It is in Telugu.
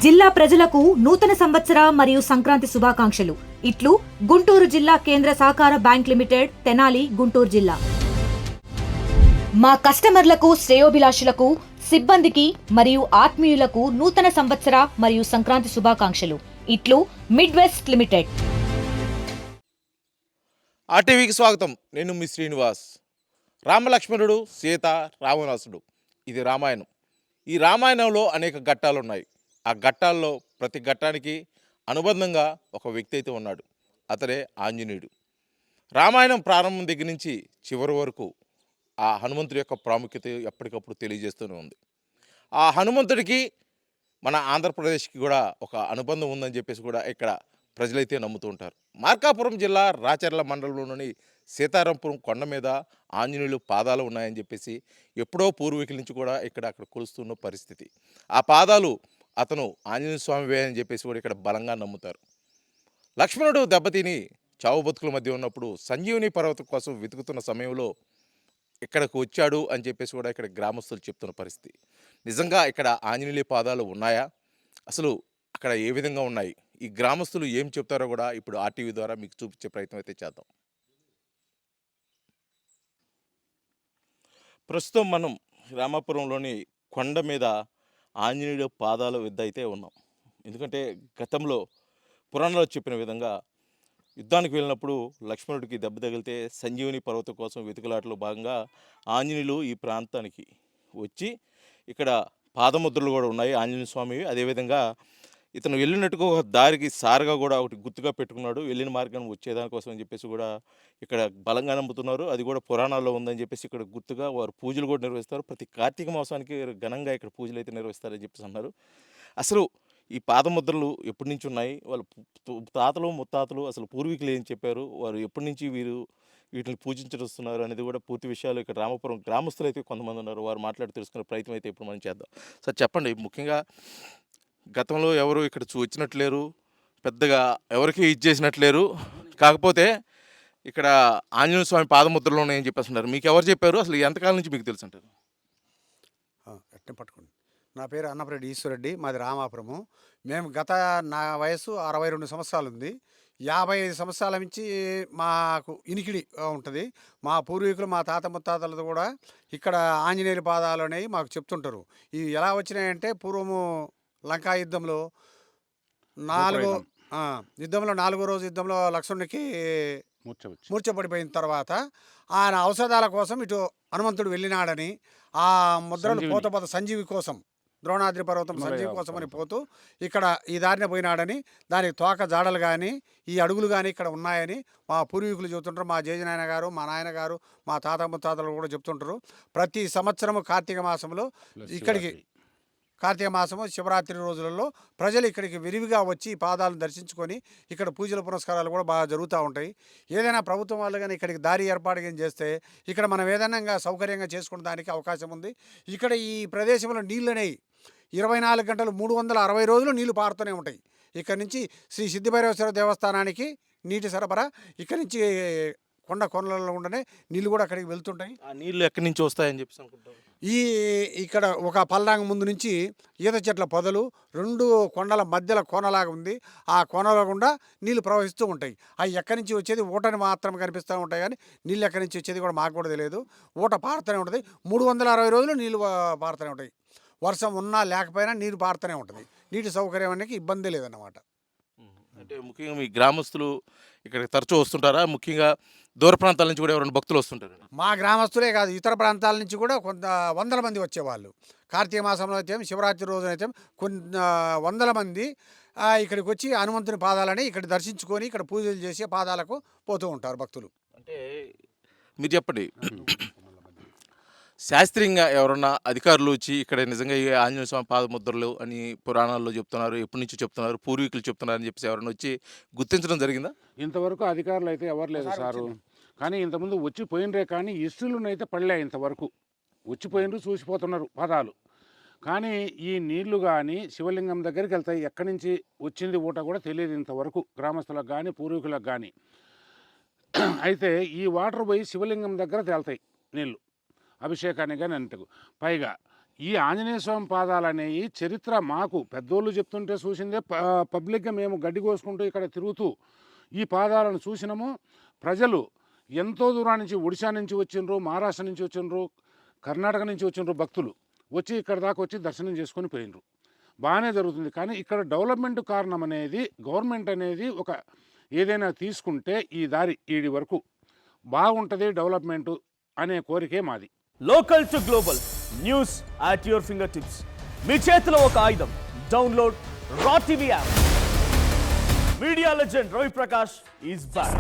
జిల్లా ప్రజలకు నూతన సంవత్సర మరియు సంక్రాంతి శుభాకాంక్షలు. ఇట్లు గుంటూరు జిల్లా కేంద్ర సహకార బ్యాంక్ లిమిటెడ్, తెనాలి, గుంటూరు జిల్లా. మా కస్టమర్లకు, శ్రేయోభిలాషులకు, సిబ్బందికి మరియు ఆత్మీయులకు నూతన సంవత్సర మరియు సంక్రాంతి శుభాకాంక్షలు. ఇట్లు మిడ్ వెస్ట్ లిమిటెడ్. ఆర్టీవీకి స్వాగతం. నేను మీ శ్రీనివాస్. రామలక్ష్మణుడు, సీత, రావణాసుడు, ఇది రామాయణం. ఈ రామాయణంలో అనేక ఘట్టాలు ఉన్నాయి. ఆ ఘట్టాల్లో ప్రతి ఘట్టానికి అనుబంధంగా ఒక వ్యక్తి అయితే ఉన్నాడు. అతడే ఆంజనేయుడు. రామాయణం ప్రారంభం దగ్గర నుంచి చివరి వరకు ఆ హనుమంతుడి యొక్క ప్రాముఖ్యత ఎప్పటికప్పుడు తెలియజేస్తూనే ఉంది. ఆ హనుమంతుడికి మన ఆంధ్రప్రదేశ్కి కూడా ఒక అనుబంధం ఉందని చెప్పేసి కూడా ఇక్కడ ప్రజలైతే నమ్ముతూ ఉంటారు. మార్కాపురం జిల్లా రాచర్ల మండలంలోని సీతారాంపురం కొండ మీద ఆంజనేయులు పాదాలు ఉన్నాయని చెప్పేసి ఎప్పుడో పూర్వీకుల నుంచి కూడా అక్కడ కొలుస్తున్న పరిస్థితి. ఆ పాదాలు అతను ఆంజనేయ స్వామివే అని చెప్పేసి కూడా ఇక్కడ బలంగా నమ్ముతారు. లక్ష్మణుడు దెబ్బతిని చావు బతుకుల మధ్య ఉన్నప్పుడు సంజీవని పర్వతం కోసం వెతుకుతున్న సమయంలో ఇక్కడకు వచ్చాడు అని చెప్పేసి కూడా ఇక్కడ గ్రామస్తులు చెప్తున్న పరిస్థితి. నిజంగా ఇక్కడ ఆంజనేయుల పాదాలు ఉన్నాయా? అసలు అక్కడ ఏ విధంగా ఉన్నాయి? ఈ గ్రామస్తులు ఏం చెప్తారో కూడా ఇప్పుడు ఆర్టీవీ ద్వారా మీకు చూపించే ప్రయత్నం అయితే చేద్దాం. ప్రస్తుతం మనం రామాపురంలోని కొండ మీద ఆంజనేయుడు పాదాల వద్ద అయితే ఉన్నాం. ఎందుకంటే గతంలో పురాణాలు చెప్పిన విధంగా యుద్ధానికి వెళ్ళినప్పుడు లక్ష్మణుడికి దెబ్బ తగిలితే సంజీవని పర్వతం కోసం వెతుకులాటలో భాగంగా ఆంజనేయులు ఈ ప్రాంతానికి వచ్చి ఇక్కడ పాదముద్రలు కూడా ఉన్నాయి ఆంజనేయ స్వామివి. అదేవిధంగా ఇతను వెళ్ళినట్టుగా ఒక దారికి సారగా కూడా ఒకటి గుర్తుగా పెట్టుకున్నాడు. వెళ్ళిన మార్గం వచ్చేదానికోసం అని చెప్పేసి కూడా ఇక్కడ బలంగా నమ్ముతున్నారు. అది కూడా పురాణాల్లో ఉందని చెప్పేసి ఇక్కడ గుర్తుగా వారు పూజలు కూడా నిర్వహిస్తారు. ప్రతి కార్తీక మాసానికి ఘనంగా ఇక్కడ పూజలు అయితే నిర్వహిస్తారని చెప్పేసి అన్నారు. అసలు ఈ పాదముద్రలు ఎప్పటి నుంచి ఉన్నాయి? వాళ్ళ తాతలు ముత్తాతలు అసలు పూర్వీకులు ఏం చెప్పారు? వారు ఎప్పటి నుంచి వీటిని పూజించుతున్నారు అనేది కూడా పూర్తి విషయాలు ఇక్కడ రామాపురం గ్రామస్తులు అయితే కొంతమంది ఉన్నారు. వారు మాట్లాడి తెలుసుకునే ప్రయత్నం అయితే ఇప్పుడు మనం చేద్దాం. సార్ చెప్పండి, ముఖ్యంగా గతంలో ఎవరు ఇక్కడ వచ్చినట్లేరు, పెద్దగా ఎవరికి ఇచ్చేసినట్లేరు. కాకపోతే ఇక్కడ ఆంజనేయ స్వామి పాదముద్రలు ఉన్నాయని చెప్పేస్తున్నారు. మీకు ఎవరు చెప్పారు? అసలు ఎంతకాలం నుంచి మీకు తెలుసు అంటారు? ఎట్టే పట్టుకోండి. నా పేరు అన్నపరెడ్డి ఈశ్వరెడ్డి, మాది రామాపురము. మేము నా వయసు 62 సంవత్సరాలు ఉంది. 55 సంవత్సరాల నుంచి మాకు ఇనికిడి ఉంటుంది. మా పూర్వీకులు, మా తాత ముత్తాతలతో కూడా ఇక్కడ ఆంజనేయుల పాదాలు అనేవి మాకు చెప్తుంటారు. ఇవి ఎలా వచ్చినాయంటే పూర్వము లంకా యుద్ధంలో నాలుగో రోజు యుద్ధంలో లక్ష్మణునికి మూర్ఛపడిపోయిన తర్వాత ఆయన ఔషధాల కోసం ఇటు హనుమంతుడు వెళ్ళినాడని, ఆ ముద్రలు పోత సంజీవి కోసం, ద్రోణాద్రి పర్వతం సంజీవి కోసం అని పోతూ ఇక్కడ ఈ దారిన పోయినాడని, దానికి తోక జాడలు కానీ ఈ అడుగులు కానీ ఇక్కడ ఉన్నాయని మా పూర్వీకులు చెబుతుంటారు. మా జేజనాయన గారు, మా నాయన గారు, మా తాత ముత్తాతలు కూడా చెప్తుంటారు. ప్రతి సంవత్సరము కార్తీక మాసంలో ఇక్కడికి కార్తీక మాసము శివరాత్రి రోజులలో ప్రజలు ఇక్కడికి విరివిగా వచ్చి పాదాలను దర్శించుకొని ఇక్కడ పూజల పునస్కారాలు కూడా బాగా జరుగుతూ ఉంటాయి. ఏదైనా ప్రభుత్వం వాళ్ళు కానీ ఇక్కడికి దారి ఏర్పాటు కానీ చేస్తే ఇక్కడ మనం ఏదైనా సౌకర్యంగా చేసుకునే దానికి అవకాశం ఉంది. ఇక్కడ ఈ ప్రదేశంలో నీళ్ళు అనేవి 24 గంటలు 360 రోజులు నీళ్లు పారుతూనే ఉంటాయి. ఇక్కడ నుంచి శ్రీ సిద్ధిభైరవేశ్వర దేవస్థానానికి నీటి సరఫరా ఇక్కడ నుంచి కొండలలో ఉండనే నీళ్ళు కూడా అక్కడికి వెళ్తుంటాయి. ఆ నీళ్ళు ఎక్కడి నుంచి వస్తాయని చెప్పేసి అనుకుంటారు. ఇక్కడ ఒక పల్లాంగ ముందు నుంచి ఈత చెట్ల పొదలు 2 కొండల మధ్యలో కోనలాగా ఉంది. ఆ కోనలో గుండా నీళ్ళు ప్రవహిస్తూ ఉంటాయి. అవి ఎక్కడి నుంచి వచ్చేది ఊటని మాత్రం కనిపిస్తూ ఉంటాయి, కానీ నీళ్ళు ఎక్కడి నుంచి వచ్చేది కూడా మాకు కూడా తెలియదు. ఊట పారుతూనే ఉంటుంది. 360 రోజులు నీళ్ళు పారుతూనే ఉంటాయి. వర్షం ఉన్నా లేకపోయినా నీరు పారుతూనే ఉంటుంది. నీటి సౌకర్యం అనేది ఇబ్బంది లేదన్నమాట. అంటే ముఖ్యంగా మీ గ్రామస్తులు ఇక్కడికి తరచూ వస్తుంటారా? ముఖ్యంగా దూర ప్రాంతాల నుంచి కూడా ఎవరైనా భక్తులు వస్తుంటారు? మా గ్రామస్తులే కాదు, ఇతర ప్రాంతాల నుంచి కూడా కొంత వందల మంది వచ్చేవాళ్ళు. కార్తీక మాసంలో అయితే, శివరాత్రి రోజునైతే కొన్ని వందల మంది ఇక్కడికి వచ్చి హనుమంతుని పాదాలని ఇక్కడ దర్శించుకొని ఇక్కడ పూజలు చేసి పాదాలకు పోతూ ఉంటారు భక్తులు. అంటే మీరు చెప్పండి, శాస్త్రీయంగా ఎవరన్నా అధికారులు వచ్చి ఇక్కడ నిజంగా ఈ ఆంజనేయ స్వామి పాదముద్రలు అని పురాణాల్లో చెప్తున్నారు, ఎప్పటి నుంచి చెప్తున్నారు, పూర్వీకులు చెప్తున్నారు అని చెప్పేసి ఎవరైనా వచ్చి గుర్తించడం జరిగిందా? ఇంతవరకు అధికారులు అయితే ఎవరు లేదు సారు. కానీ ఇంతకుముందు వచ్చిపోయినరే, కానీ ఇష్టలునైతే పడలే. ఇంతవరకు వచ్చిపోయినరు, చూసిపోతున్నారు పాదాలు. కానీ ఈ నీళ్లు కానీ శివలింగం దగ్గరికి వెళ్తాయి. ఎక్కడి నుంచి వచ్చింది ఊట కూడా తెలియదు ఇంతవరకు గ్రామస్తులకు కానీ పూర్వీకులకు కానీ. అయితే ఈ వాటర్ పోయి శివలింగం దగ్గర తేలుతాయి నీళ్ళు, అభిషేకానికి కానీ అంతకు. పైగా ఈ ఆంజనేయ స్వామి పాదాలు అనేవి చరిత్ర మాకు పెద్దోళ్ళు చెప్తుంటే చూసిందే, పబ్లిక్గా మేము గడ్డి కోసుకుంటూ ఇక్కడ తిరుగుతూ ఈ పాదాలను చూసినాము. ప్రజలు ఎంతో దూరం నుంచి, ఒడిశా నుంచి వచ్చిండ్రు, మహారాష్ట్ర నుంచి వచ్చిండ్రు, కర్ణాటక నుంచి వచ్చిండ్రు భక్తులు వచ్చి ఇక్కడ దాకా వచ్చి దర్శనం చేసుకొని పోయినరు. బాగానే జరుగుతుంది. కానీ ఇక్కడ డెవలప్మెంట్ కారణం అనేది గవర్నమెంట్ అనేది ఒక ఏదైనా తీసుకుంటే ఈ దారి ఈడి వరకు బాగుంటుంది డెవలప్మెంటు అనే కోరికే మాది. Local to global news at your finger tips. మీ చేతిలో ఒక ఆయుధం. Download Raw TV app. Media legend Ravi Prakash is back.